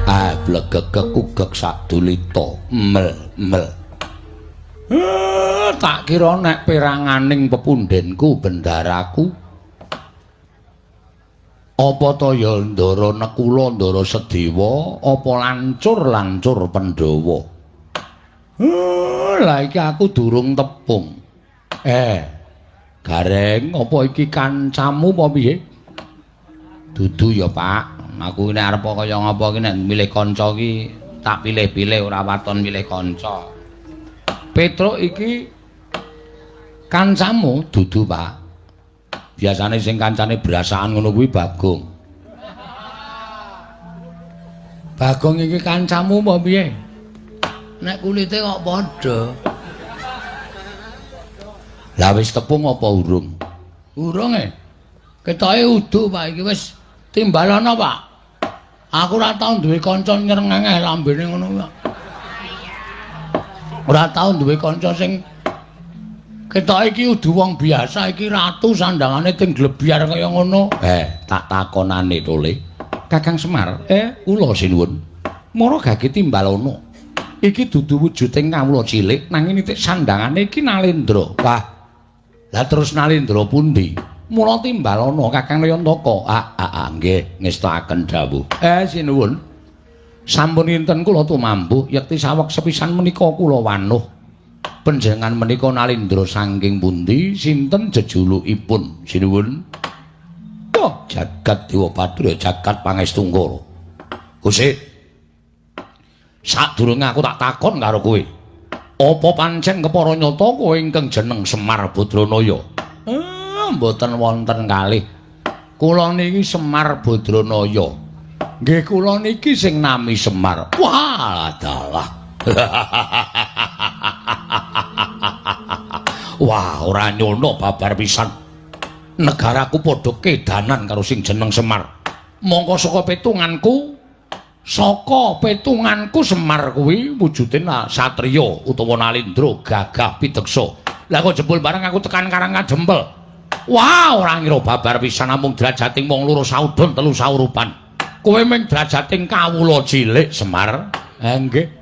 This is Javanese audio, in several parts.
Blegegek ugek sadulita mel. Tak kira nek peranganing pepundhenku bendaraku apa to ya ndara nekula ndara sedewa apa lancur Pandhawa. Lah iki aku durung tepung. Gareng apa iki kancamu apa piye? Dudu ya, Pak. Aku nek arep kaya ngapa iki nek milih kanca iki tak pilih-pilih ora waton milih kanca. Petruk iki kancamu dudu, Pak. Biasane sing kancane brasaan ngono kuwi Bagong. Bagong iki kancamu apa piye? Nek kulite kok padha. Lah wis tepung apa urung? Urung Ketoke udu, Pak, iki wis timbalana, Pak. Aku ora tau duwe kanca nyerengenge lambene ngono, Pak. Ora tau duwe kanca sing ketoke iki udu wong biasa, iki ratu sandangane ting glebyar kaya ngono. Tak takonane tole. Kakang Semar, kula sinuwun. Mara gage timbalana. Iki dudu wujuding kawula cilik nanging nitik sandangane iki Nalendra. Wah. Lah terus Nalendra pundi? Mula timbalana Kakang Nayantaka. Nggih, ngestakaken dawuh. Sinuwun. Sampun kinten kula tumambuh yekti saweg sepisan menika kula wanuh. Panjenengan menika Nalendra saking pundi? Sinten jejulukipun? Sinuwun. Jagat Dewa Bathara, jagat Pangestungkara. Gusti. Sadurunge aku tak takon karo kowe. Apa pancen kepara nyata kowe ingkang jeneng Semar Badranaya? Mboten wonten kalih. Kula niki Semar Badranaya. Nggih kula niki sing nami Semar. Wah, dalah. Wah, ora nyono babar pisan. Negaraku padha kedanan karo sing jeneng Semar. Mongko saka petunganku Semar kuwi wujude satriya utawa Nalendra gagah piteksa. Lah kok jebul bareng aku tekan Karang Kadempel. Wah, ora ngira babar pisan namung drajating wong loro saudon telu saurupan. Kowe mung drajating kawula cilik Semar. Nggih.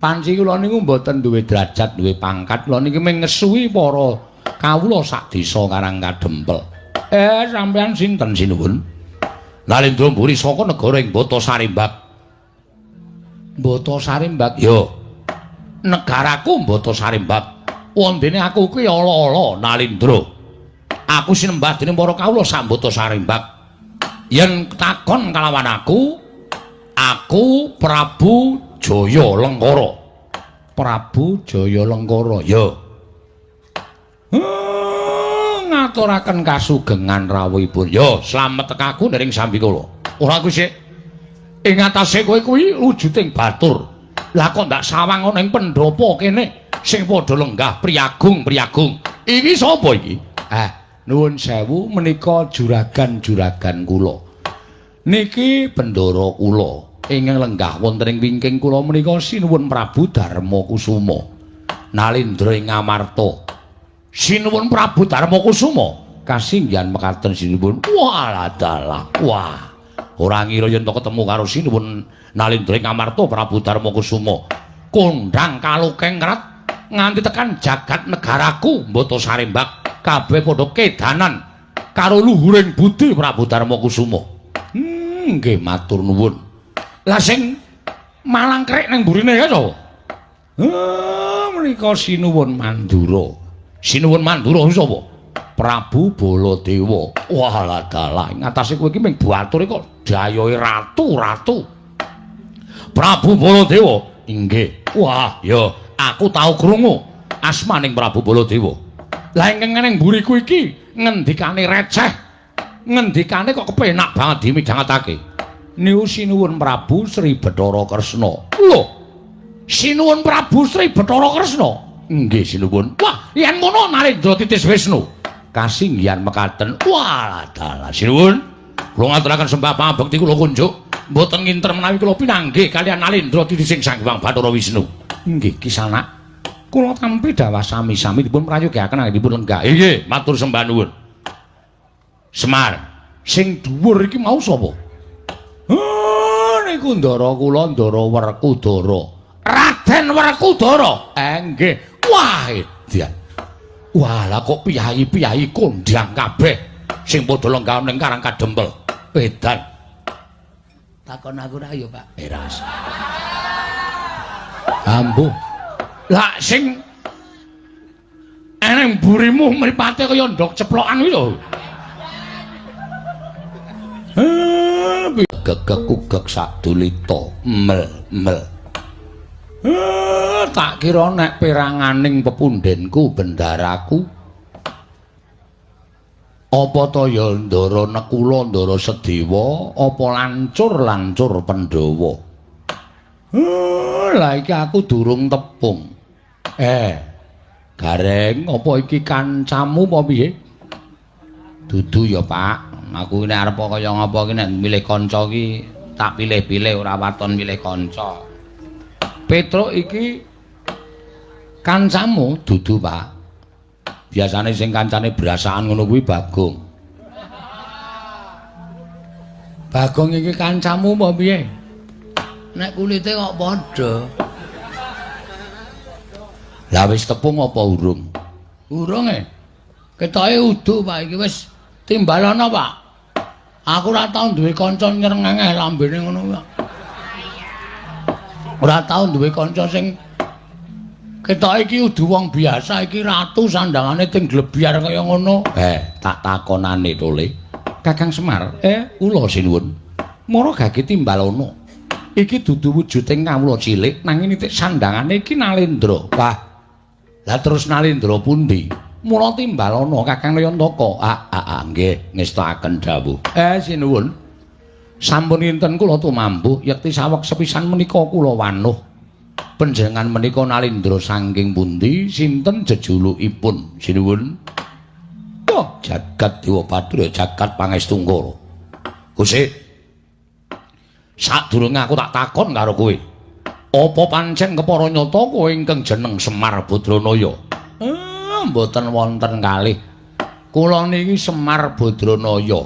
Panci kula niku mboten duwe derajat, duwe pangkat. Kula niki mung ngesuhi para kawula sak desa Karang Kadempel. Sampeyan sinten sinuwun? Nalendra mburi saka negara ing Bata Sarimbak. Bata Sarimbak? Yo. Negaraku Bata Sarimbak. Wondene aku kuwi ala-ala Nalendra. Aku sinembah dening para kawula sak Bata Sarimbak. Yen takon kalawan aku Prabu Jaya Lengkara. Prabu Jaya Lengkara. Yo. Ngaturaken kasugengan rawuhipun. Yo, slamet tekaku nering Sambikala. Ora kuwi sik. Ing atase kowe kuwi wujuding batur. Lah kok ndak sawang ana ing pendopo kene sing padha lenggah priyagung. Iki sapa iki? Nuwun sewu menika juragan kula. Niki bendara kula. Ingkang lenggah wonten ing wingking kula menika sinuwun Prabu Darmakusuma. Nalendra ing Ngamarta. Sinuwun Prabu Darmakusuma kasinggihan mekaten sinuwun. Walah dalah. Wah. Ora ngira yen to ketemu karo sinuwun Nalendra ing Ngamarta Prabu Darmakusuma. Kondhang kalukeng rat nganti tekan jagat negaraku Bata Sarimbak kabeh padha kedanan karo luhuring budi Prabu Darmakusuma. Nggih matur nuwun. Lah sing malang krek ning mburine ya to? Menika sinuwun Mandura. Sinuwun Mandura sapa? Prabu Baladewa. Wah lah dalah ing atase kowe iki mung batur kok dayohe ratu. Prabu Baladewa. Inggih. Wah, ya aku tau krungu asmaning Prabu Baladewa. Lah ingkang ning mburiku iki ngendikane receh. Ngendikane kok kepenak banget dimidhangetake. Niku sinuwun Prabu Sri Bathara Kresna. Lho. Sinuwun Prabu Sri Bathara Kresna. Nggih sinuwun. Wah, yen ngono Nalendra Titis Wisnu. Kasinggihan mekaten. Wah, dalah sinuwun. Kula ngaturaken sembah pangabekti kula kunjuk. Mboten nginter menawi kula pinanggih kaliyan Nalendra Titis Sang Hyang Bathara Wisnu. Nggih, Kisanak. Kula tampi dawah sami-sami dipun prayogiaken anggitipun lenggah. Nggih, matur sembah nuwun. Semar, sing dhuwur iki mau sapa? niku Ndara kula Ndara Werkudara. Raden Werkudara. Nggih. Wah, edan. Wah, lah kok piyai-piyai kondang kabeh sing padha lenggah ning Karang Kadempel. Edan. Takon aku ra ya, Pak. Ras. Ambu. Lah sing eneng burimu mripate kaya ndok ceplokan kuwi lho. Gegek sadulita mel. Tak kira nek peranganing pepundhenku bendaraku apa to ya Ndara Nekula Ndara Sedewa apa lancur Pandhawa. Lah iki aku durung tepung. Gareng apa iki kancamu apa piye? Dudu ya, Pak. Aku nek arep kaya ngapa iki nek milih kanca iki tak pilih-pilih ora waton milih kanca. Petruk iki kancamu dudu, Pak. Biasane sing kancane brasaan ngono kuwi Bagong. Bagong iki kancamu apa piye? Nek kulite kok padha. Lah wis tepung apa urung? Urung Ketoke udu, Pak, iki wis timbalana, Pak. Aku ora tau duwe kanca nyerengenge lambene ngono, Pak. Ora tau duwe kanca sing ketoke iki udu wong biasa, iki ratu sandangane ting glebyar kaya ngono. Tak takonane to, Le. Kakang Semar, kula sinuwun. Mara gage timbalana. Iki dudu wujuding kawula cilik nanging nitik sandangane iki Nalendra. Wah. Lah terus Nalendra pundi? Mula timbalana Kakang Nayantaka. Nggih, ngestakaken dawuh. Sinuwun. Sampun kinten kula tumambuh yekti saweg sepisan menika kula wanuh. Panjenengan menika Nalendra saking pundi? Sinten jejulukipun? Sinuwun. Oh, jagat Dewa Bathara, jagat Pangestungkara. Gusti. Sadurunge aku tak takon karo kowe. Apa pancen kepara nyata kowe ingkang jeneng Semar Badranaya? Mboten wonten kalih. Kula niki Semar Badranaya.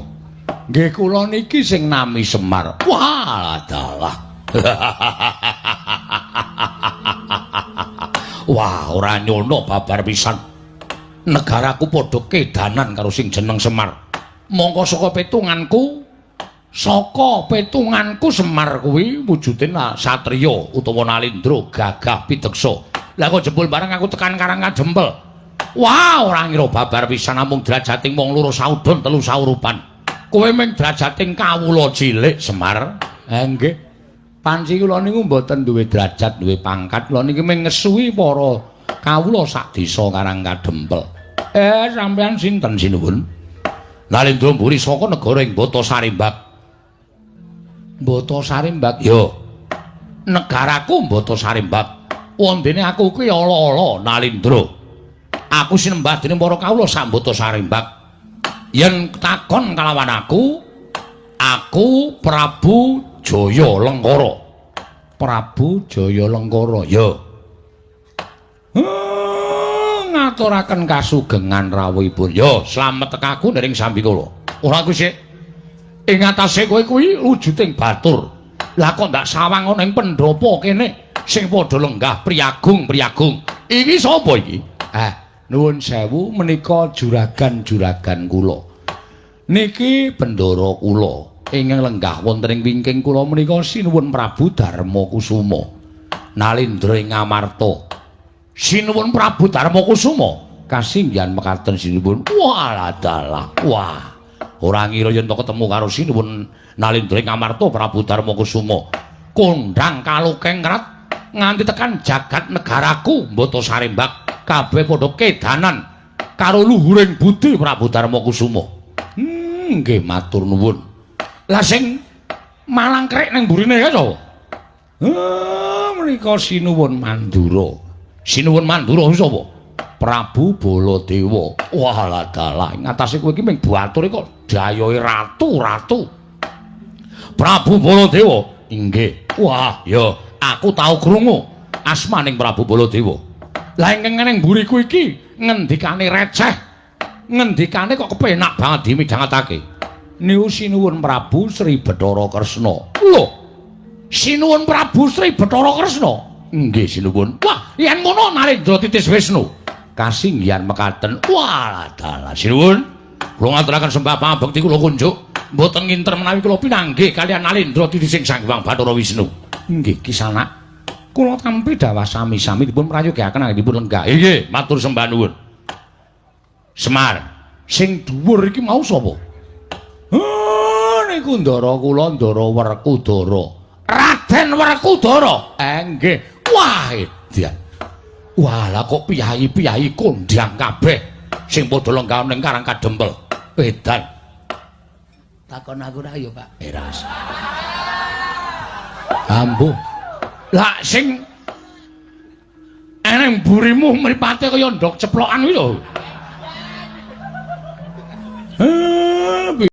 Nggih kula niki sing nami Semar. Wah, dalah. Wah, ora nyono babar pisan. Negaraku padha kedanan karo sing jeneng Semar. Mongko saka petunganku Semar kuwi wujude satriya utawa Nalendra gagah pideksa. Lah kok jebul bareng aku tekan Karang Kadempel. Wah, ora ngira babar pisan namung drajating wong loro saudon telu saurupan. Kowe mung drajating kawula cilik Semar. Nggih. Panci kula niku mboten duwe derajat, duwe pangkat. Kula niki mung ngesuhi para kawula sak desa Karang Kadempel. Sampeyan sinten sinuwun? Nalendra mburi saka negara ing Bata Sarimbak. Bata Sarimbak? Yo. Negaraku Bata Sarimbak. Wondene aku kuwi ala-ala Nalendra. Aku sinembah dening para kawula sak Bata Sarimbak. Yen takon kalawan aku Prabu Jaya Lengkara. Prabu Jaya Lengkara. Ya. Ngaturaken kasugengan rawuhipun. Ya, slamet tekaku nering Sambikala. Ora Gusti. Ing atase kowe kuwi wujuding batur. Lah kok ndak sawang ana ing pendopo kene sing padha lenggah priyagung. Iki sapa iki? Nuwun sewu menika juragan kula. Niki bendara kula. Ingkang lenggah wonten ing wingking kula menika sinuwun Prabu Darmakusuma. Nalendra ing Ngamarta. Sinuwun Prabu Darmakusuma. Kasinggihan mekaten sinuwun. Wah, dalah. Wah. Ora ngira yen to ketemu karo sinuwun Nalendra ing Ngamarta Prabu Darmakusuma. Kondang kalukengrat nganti tekan jagat negaraku Bata Sarimbak. Kabeh padha kedanan karo luhuring budi Prabu Darmakusuma. Nggih matur nuwun. Lah sing malang krek ning burine ya sapa? Menika Sinuwun Mandura. Sinuwun Mandura sapa? Prabu Baladewa. Wah lah dalah ing atase kowe iki mung batur kok dayohe ratu. Prabu Baladewa. Inggih. Wah, ya aku tau krungu asmaning Prabu Baladewa. Lah ingkang ning mburiku iki ngendikane receh. Ngendikane kok kepenak banget dimidhangetake. Niku sinuwun Prabu Sri Bathara Kresna. Lho, Sinuwun Prabu Sri Bathara Kresna. Nggih sinuwun. Wah, yen ngono Narendra Titis Wisnu. Kasinggihan mekaten. Wah, dalah sinuwun. Kula ngaturaken sembah pangabekti kula kunjuk. Mboten nginter menawi kula pinanggih kaliyan Narendra Titis sing Sang Hyang Bathara Wisnu. Nggih, Kisanak. Kula tampi dawah sami-sami dipun prayogiaken anggitipun lenggah. Nggih, matur sembah nuwun. Semar, sing dhuwur iki mau sapa? Niku ndara kula Ndara Werkudara. Raden Werkudara. Nggih. Wah, edan. Walah kok piyai-piyai kondang kabeh sing padha lenggah ning Karang Kadempel. Edan. Takon aku ra ya, Pak. Eras. Ambo. Lah sing eneng burimu mripate kaya ndok ceplokan kuwi lho.